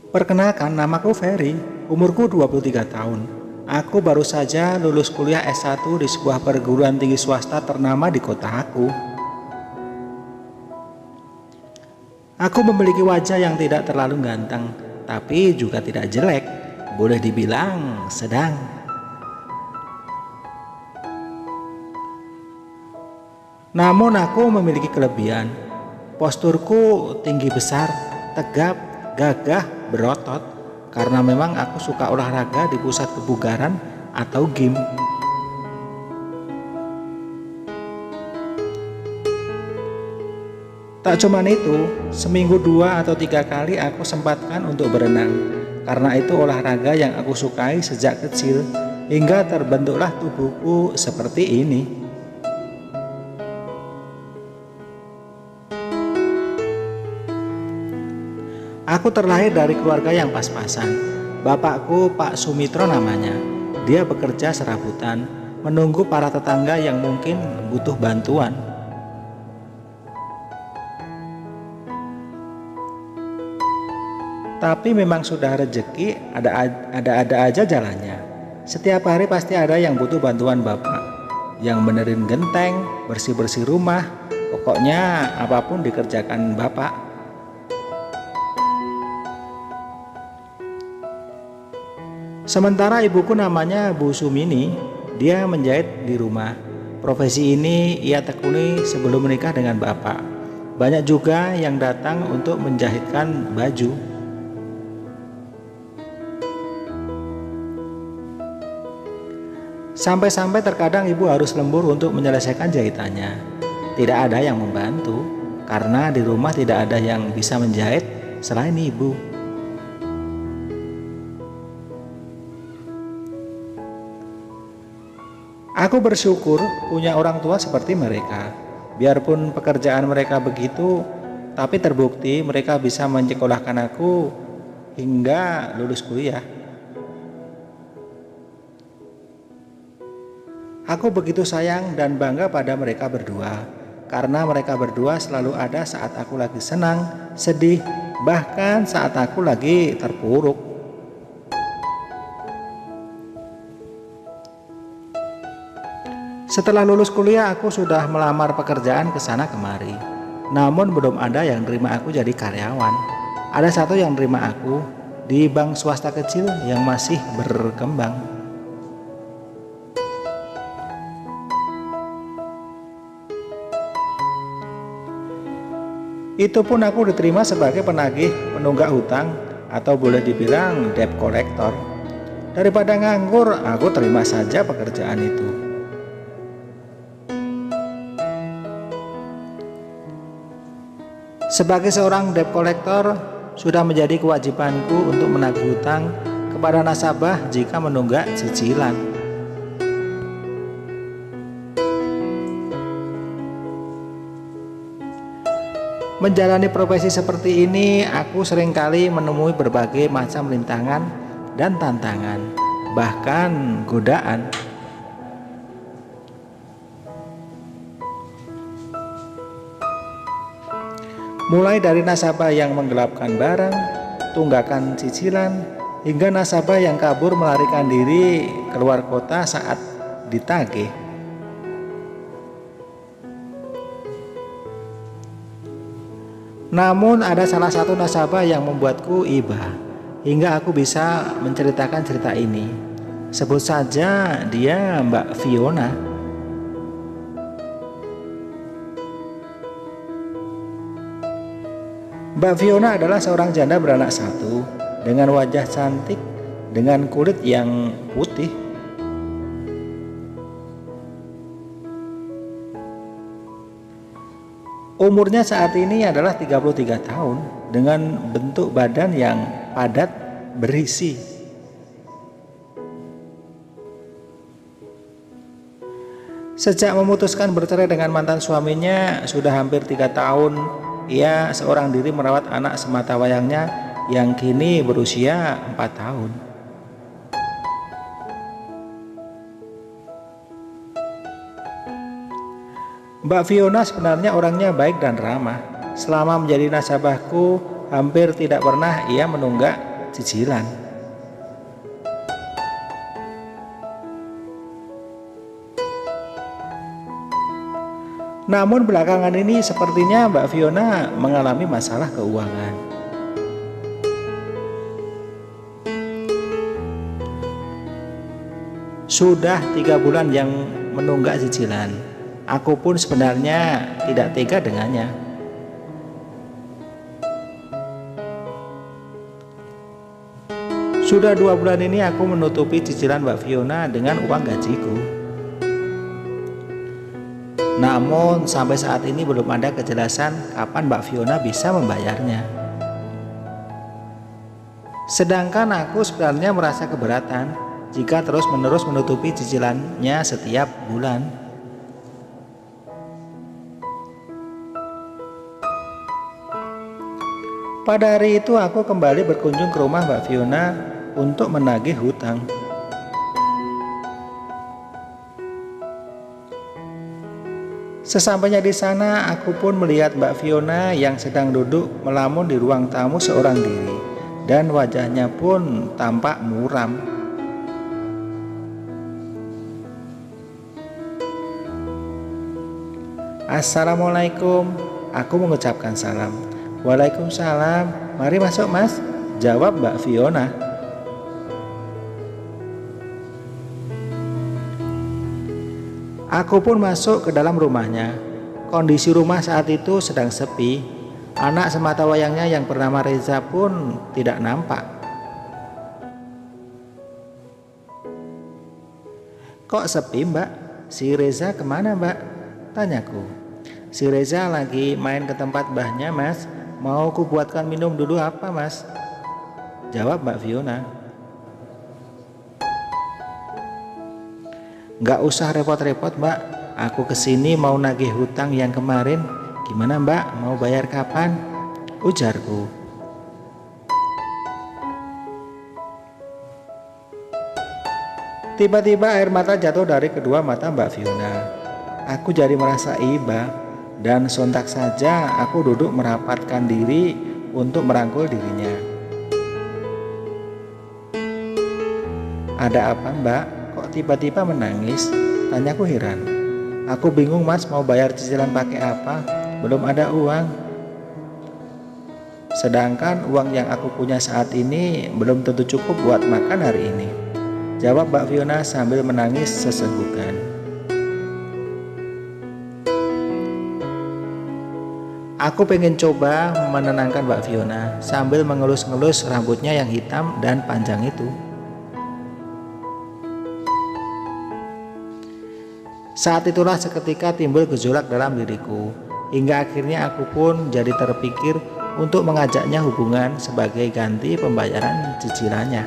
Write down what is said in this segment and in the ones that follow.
Perkenalkan, namaku Ferry, umurku 23 tahun. Aku baru saja lulus kuliah S1 di sebuah perguruan tinggi swasta ternama di kota aku. Aku memiliki wajah yang tidak terlalu ganteng, tapi juga tidak jelek. Boleh dibilang sedang. Namun aku memiliki kelebihan. Posturku tinggi besar, tegap, gagah, berotot. Karena memang aku suka olahraga di pusat kebugaran atau gym. Tak cuman itu, seminggu 2 atau 3 kali aku sempatkan untuk berenang. Karena itu olahraga yang aku sukai sejak kecil, hingga terbentuklah tubuhku seperti ini. Aku terlahir dari keluarga yang pas-pasan. Bapakku Pak Sumitro namanya. Dia bekerja serabutan, menunggu para tetangga yang mungkin butuh bantuan. Tapi memang sudah rezeki, ada aja jalannya. Setiap hari pasti ada yang butuh bantuan bapak. Yang benerin genteng, bersih-bersih rumah, pokoknya apapun dikerjakan bapak. Sementara ibuku namanya Bu Sumini, dia menjahit di rumah. Profesi ini ia tekuni sebelum menikah dengan bapak. Banyak juga yang datang untuk menjahitkan baju. Sampai-sampai terkadang ibu harus lembur untuk menyelesaikan jahitannya. Tidak ada yang membantu, karena di rumah tidak ada yang bisa menjahit selain ibu. Aku bersyukur punya orang tua seperti mereka. Biarpun pekerjaan mereka begitu, tapi terbukti mereka bisa menyekolahkan aku hingga lulus kuliah. Aku begitu sayang dan bangga pada mereka berdua, karena mereka berdua selalu ada saat aku lagi senang, sedih, bahkan saat aku lagi terpuruk. Setelah lulus kuliah, aku sudah melamar pekerjaan ke sana kemari. Namun belum ada yang nerima aku jadi karyawan. Ada satu yang nerima aku di bank swasta kecil yang masih berkembang. Itu pun aku diterima sebagai penagih penunggak hutang atau boleh dibilang debt collector. Daripada nganggur, aku terima saja pekerjaan itu. Sebagai seorang debt collector, sudah menjadi kewajibanku untuk menagih hutang kepada nasabah jika menunggak cicilan. Menjalani profesi seperti ini, aku seringkali menemui berbagai macam rintangan dan tantangan, bahkan godaan. Mulai dari nasabah yang menggelapkan barang, tunggakan cicilan, hingga nasabah yang kabur melarikan diri keluar kota saat ditagih. Namun ada salah satu nasabah yang membuatku iba, hingga aku bisa menceritakan cerita ini. Sebut saja dia Mbak Fiona. Mbak Fiona adalah seorang janda beranak satu, dengan wajah cantik, dengan kulit yang putih. Umurnya saat ini adalah 33 tahun, dengan bentuk badan yang padat berisi. Sejak memutuskan bercerai dengan mantan suaminya sudah hampir 3 tahun, ia seorang diri merawat anak sematawayangnya yang kini berusia 4 tahun. Mbak Fiona sebenarnya orangnya baik dan ramah. Selama menjadi nasabahku, hampir tidak pernah ia menunggak cicilan. Namun belakangan ini sepertinya Mbak Fiona mengalami masalah keuangan. Sudah 3 bulan yang menunggak cicilan. Aku pun sebenarnya tidak tega dengannya. Sudah 2 bulan ini aku menutupi cicilan Mbak Fiona dengan uang gajiku. Namun sampai saat ini belum ada kejelasan kapan Mbak Fiona bisa membayarnya. Sedangkan aku sebenarnya merasa keberatan jika terus-menerus menutupi cicilannya setiap bulan. Pada hari itu aku kembali berkunjung ke rumah Mbak Fiona untuk menagih hutang. Sesampainya di sana, aku pun melihat Mbak Fiona yang sedang duduk melamun di ruang tamu seorang diri, dan wajahnya pun tampak muram. Assalamualaikum, aku mengucapkan salam. Waalaikumsalam, mari masuk mas, jawab Mbak Fiona. Aku pun masuk ke dalam rumahnya. Kondisi rumah saat itu sedang sepi. Anak semata wayangnya yang bernama Reza pun tidak nampak. Kok sepi mbak? Si Reza kemana mbak? Tanyaku. Si Reza lagi main ke tempat mbahnya mas. Mau ku buatkan minum dulu apa mas? Jawab Mbak Fiona. Gak usah repot-repot mbak, aku kesini mau nagih hutang yang kemarin. Gimana mbak, mau bayar kapan? Ujarku. Tiba-tiba air mata jatuh dari kedua mata Mbak Fiona. Aku jadi merasa iba, dan sontak saja aku duduk merapatkan diri untuk merangkul dirinya. Ada apa mbak? Kok tiba-tiba menangis? Tanyaku heran. Aku bingung mas, mau bayar cicilan pakai apa? Belum ada uang. Sedangkan uang yang aku punya saat ini belum tentu cukup buat makan hari ini. Jawab Mbak Fiona sambil menangis sesenggukan. Aku pengen coba menenangkan Mbak Fiona sambil mengelus-ngelus rambutnya yang hitam dan panjang itu. Saat itulah seketika timbul gejolak dalam diriku, hingga akhirnya aku pun jadi terpikir untuk mengajaknya hubungan sebagai ganti pembayaran cicilannya.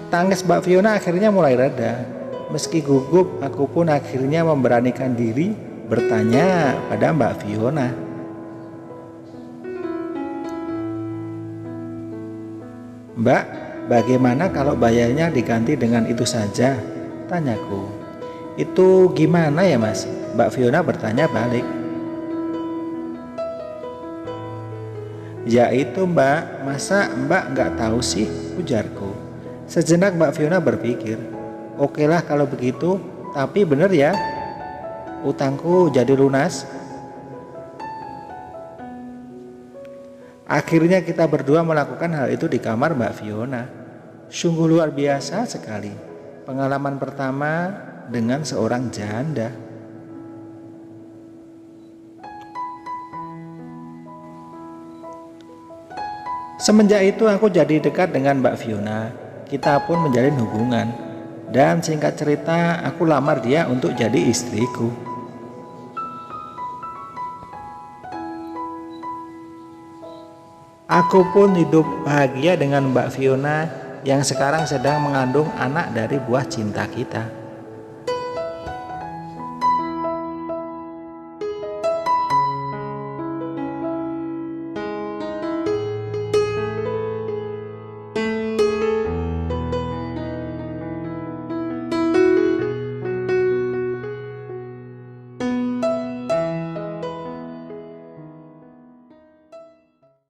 Tangis Mbak Fiona akhirnya mulai reda. Meski gugup, aku pun akhirnya memberanikan diri bertanya pada Mbak Fiona. Mbak, bagaimana kalau bayarnya diganti dengan itu saja? Tanyaku. Itu gimana ya mas? Mbak Fiona bertanya balik. Ya itu mbak, masa mbak nggak tahu sih? Ujarku. Sejenak Mbak Fiona berpikir. Oke lah kalau begitu, tapi bener ya, utangku jadi lunas. Akhirnya kita berdua melakukan hal itu di kamar Mbak Fiona. Sungguh luar biasa sekali. Pengalaman pertama dengan seorang janda. Semenjak itu aku jadi dekat dengan Mbak Fiona. Kita pun menjalin hubungan. Dan singkat cerita, aku lamar dia untuk jadi istriku. Aku pun hidup bahagia dengan Mbak Fiona yang sekarang sedang mengandung anak dari buah cinta kita.